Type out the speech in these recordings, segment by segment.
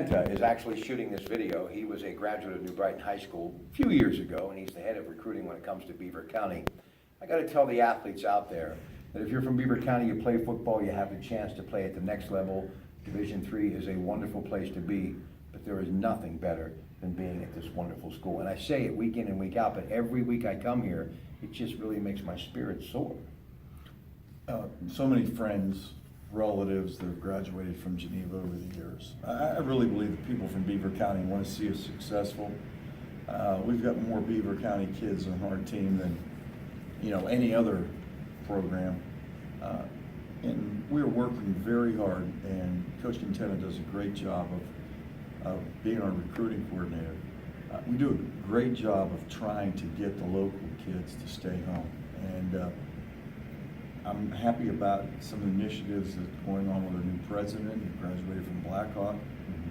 Pratte is actually shooting this video. He was a graduate of New Brighton High School a few years ago, and he's the head of recruiting when it comes to Beaver County. I got to tell the athletes out there that if you're from Beaver County, you play football, you have the chance to play at the next level. Division III is a wonderful place to be, but there is nothing better than being at this wonderful school. And I say it week in and week out, but every week I come here, it just really makes my spirit soar. So many friends, relatives that have graduated from Geneva over the years. I really believe that people from Beaver County want to see us successful. We've got more Beaver County kids on our team than any other program. And we're working very hard, and Coach Quintana does a great job of being our recruiting coordinator. We do a great job of trying to get the local kids to stay home. And I'm happy about some of the initiatives that's going on with our new president who graduated from Blackhawk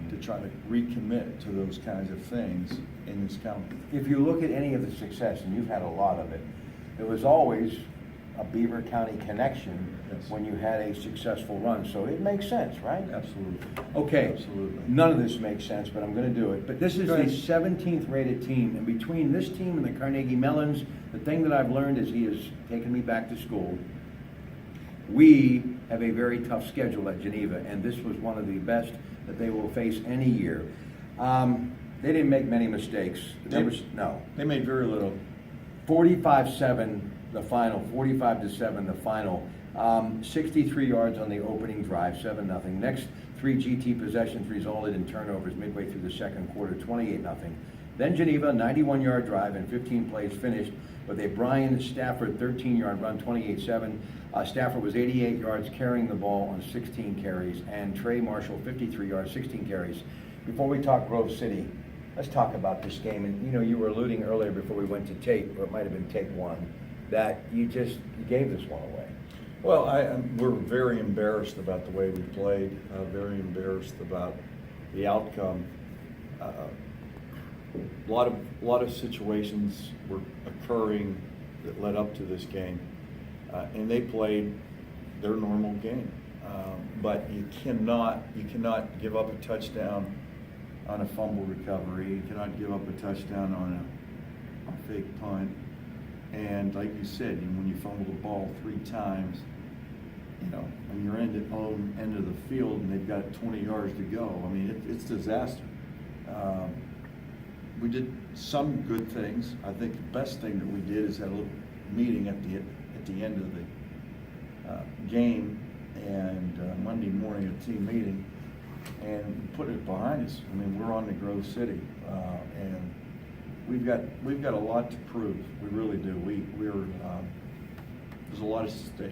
to try to recommit to those kinds of things in this county. If you look at any of the success, and you've had a lot of it, there was always a Beaver County connection when you had a successful run. So it makes sense, right? Absolutely. Okay. Absolutely. None of this makes sense, but I'm going to do it. But this is the 17th rated team, and between this team and the Carnegie Mellons, the thing that I've learned is he has taken me back to school. We have a very tough schedule at Geneva, and this was one of the best that they will face any year. They didn't make many mistakes. They made very little. 45-7 the final, 45-7 the final. 63 yards on the opening drive, 7-0. Next three GT possessions resulted in turnovers midway through the second quarter, 28-0. Then Geneva, 91-yard drive and 15 plays finished with a Brian Stafford 13-yard run, 28-7. Stafford was 88 yards carrying the ball on 16 carries, and Trey Marshall 53 yards, 16 carries. Before we talk Grove City, let's talk about this game. And you were alluding earlier before we went to tape, or it might have been tape one, that you gave this one away. Well, we're very embarrassed about the way we played, very embarrassed about the outcome. A lot of situations were occurring that led up to this game, and they played their normal game. But you cannot give up a touchdown on a fumble recovery. You cannot give up a touchdown on a fake punt. And like you said, when you fumble the ball 3 times, when you're end of the field and they've got 20 yards to go, I mean, it's disaster. We did some good things. I think the best thing that we did is had a little meeting at the end of the game and Monday morning a team meeting, and put it behind us. I mean, we're on to Grove City, and we've got a lot to prove. We really do. There's a lot at stake.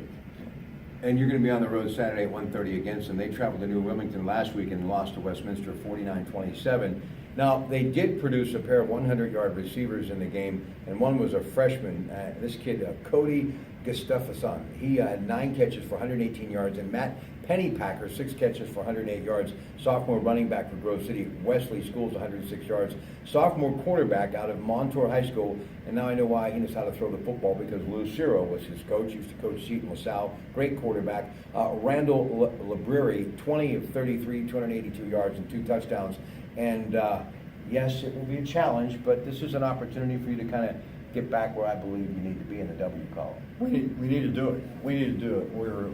And you're going to be on the road Saturday at 1:30 against them. They traveled to New Wilmington last week and lost to Westminster 49-27. Now, they did produce a pair of 100-yard receivers in the game, and one was a freshman. This kid, Cody Gustafsson, he had 9 catches for 118 yards, and Matt Pennypacker, 6 catches for 108 yards. Sophomore running back for Grove City, Wesley Schools, 106 yards. Sophomore quarterback out of Montour High School, and now I know why he knows how to throw the football, because Lou Ciro was his coach. He used to coach Seton LaSalle, great quarterback. Randall Libreri, 20 of 33, 282 yards and 2 touchdowns. And yes, it will be a challenge, but this is an opportunity for you to kind of get back where I believe you need to be in the W column. We need to do it. We need to do it. We're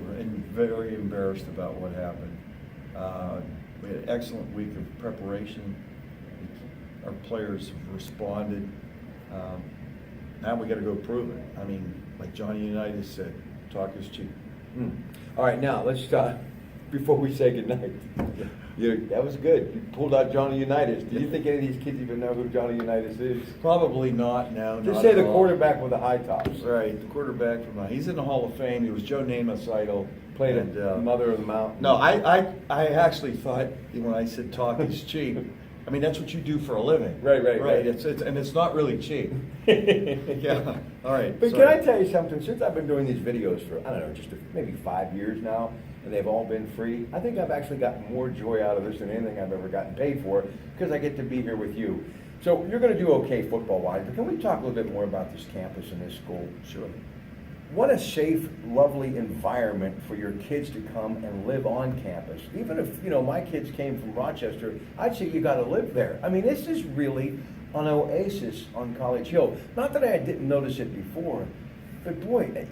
very embarrassed about what happened. We had an excellent week of preparation. Our players have responded. Now we got to go prove it. I mean, like Johnny Unitas said, talk is cheap. All right, now let's before we say goodnight. That was good. You pulled out Johnny Unitas. Do you think any of these kids even know who Johnny Unitas is? Probably not. No. Just say the quarterback with the high tops. Right, the quarterback he's in the Hall of Fame. He was Joe Namath's idol. Played at Mother of the Mountain. No, I actually thought when I said talk is cheap, I mean that's what you do for a living. Right. It's not really cheap. Yeah. All right. But can I tell you something? Since I've been doing these videos for just maybe 5 years now, and they've all been free, I think I've actually gotten more joy out of this than anything I've ever gotten paid for, because I get to be here with you. So you're going to do okay football-wise, but can we talk a little bit more about this campus and this school? Sure. what a safe, lovely environment for your kids to come and live on campus. Even if, my kids came from Rochester, I'd say you got to live there. I mean, this is really an oasis on College Hill. Not that I didn't notice it before, but boy,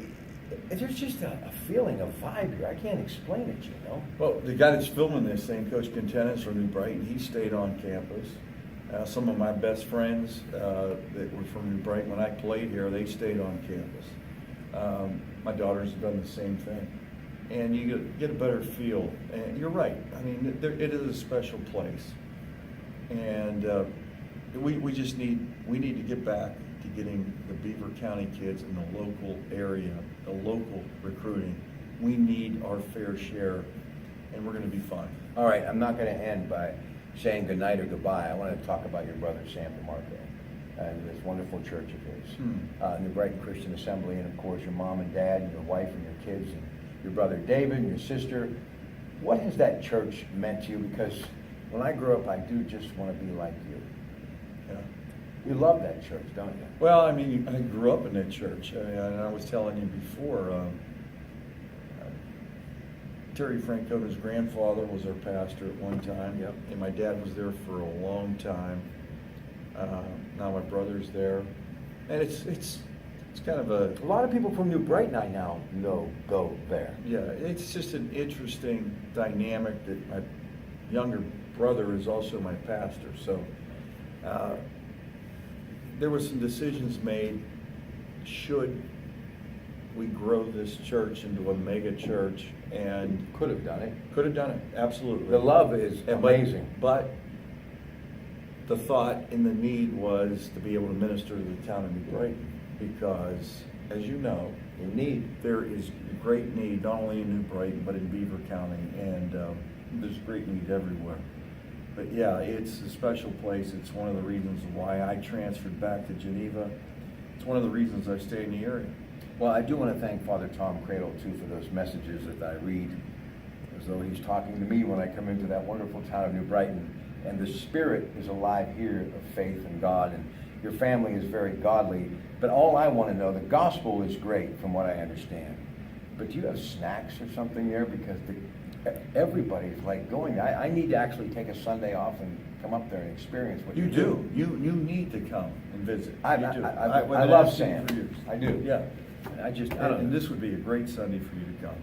there's just a feeling, a vibe here. I can't explain it. Well, the guy that's filming this thing, Coach Contentis from New Brighton, he stayed on campus. Some of my best friends that were from New Brighton, when I played here, they stayed on campus. My daughters have done the same thing. And you get a better feel. And you're right. I mean, it is a special place. And we need to get back to getting the Beaver County kids in the local area, the local recruiting. We need our fair share, and we're going to be fine. All right, I'm not going to end by saying goodnight or goodbye. I want to talk about your brother, Sam DeMarco, and this wonderful church of his, New Brighton Christian Assembly, and of course your mom and dad, and your wife and your kids, and your brother David, and your sister. What has that church meant to you? Because when I grew up, I do just want to be like you. Yeah. You love that church, don't you? Well, I mean, I grew up in that church, and I was telling you before, Terry Francona's grandfather was our pastor at one time. Yep. And my dad was there for a long time. Now my brother's there. And it's kind of A lot of people from New Brighton I now know go there. yeah, it's just an interesting dynamic that my younger brother is also my pastor. So there were some decisions made. Should we grow this church into a mega church? And Could have done it. could have done it, absolutely. The love is amazing. But the thought and the need was to be able to minister to the town of New Brighton, because, as you know, there is great need not only in New Brighton but in Beaver County, and there's great need everywhere. But yeah, it's a special place. It's one of the reasons why I transferred back to Geneva. It's one of the reasons I stay in the area. Well, I do want to thank Father Tom Cradle, too, for those messages that I read, as though he's talking to me when I come into that wonderful town of New Brighton. And the spirit is alive here of faith in God, and your family is very godly. But all I want to know, the gospel is great from what I understand. But do you have snacks or something there? Because everybody's like going. I need to actually take a Sunday off and come up there and experience what You you do. You need to come and visit. I You do. I I've love asked you Sam. for years. I do. Yeah. I don't And know. this would be a great Sunday for you to come.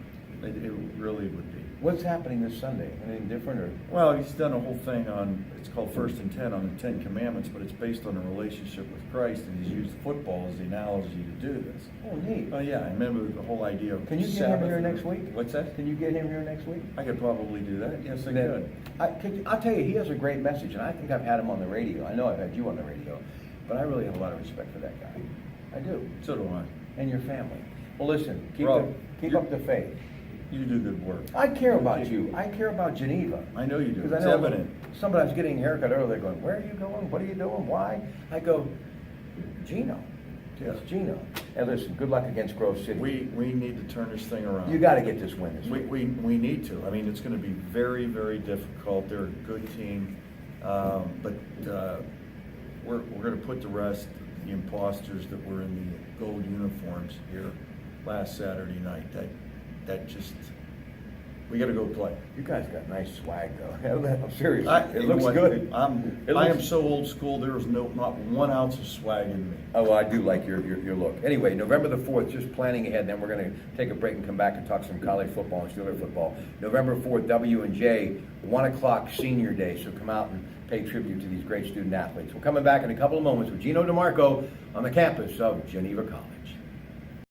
It really would be. What's happening this Sunday? Anything different or? Well, he's done a whole thing on, it's called First and 10 on the 10 Commandments, but it's based on a relationship with Christ, and he's used football as the analogy to do this. Oh, neat. Oh, yeah, I remember the whole idea of Can you get him Sabbath here and- next week? What's that? Can you get him here next week? I could probably do that. Yes, I could. I'll tell you, he has a great message, and I think I've had him on the radio. I know I've had you on the radio, but I really have a lot of respect for that guy. I do. So do I. And your family. Well, listen, keep Rob, up the faith. You do good work. I care about you. I care about Geneva. I know you do. Because It's I know evident. somebody's getting a haircut earlier going, where are you going? What are you doing? Why? I go, Gino. Yeah. It's Gino. And listen, good luck against Grove City. We need to turn this thing around. You got to get this win this week. We need to. I mean, it's going to be very, very difficult. They're a good team, but we're going to put to rest the imposters that were in the gold uniforms here last Saturday night. That just, we got to go play. You guys got nice swag, though. I'm serious. It You looks know what? good. I am so old school. There is not 1 ounce of swag in me. Oh, well, I do like your look. Anyway, November the 4th, just planning ahead, then we're going to take a break and come back and talk some college football and Steeler football. November 4th, W&J, 1 o'clock senior day, so come out and pay tribute to these great student athletes. We're coming back in a couple of moments with Gino DeMarco on the campus of Geneva College.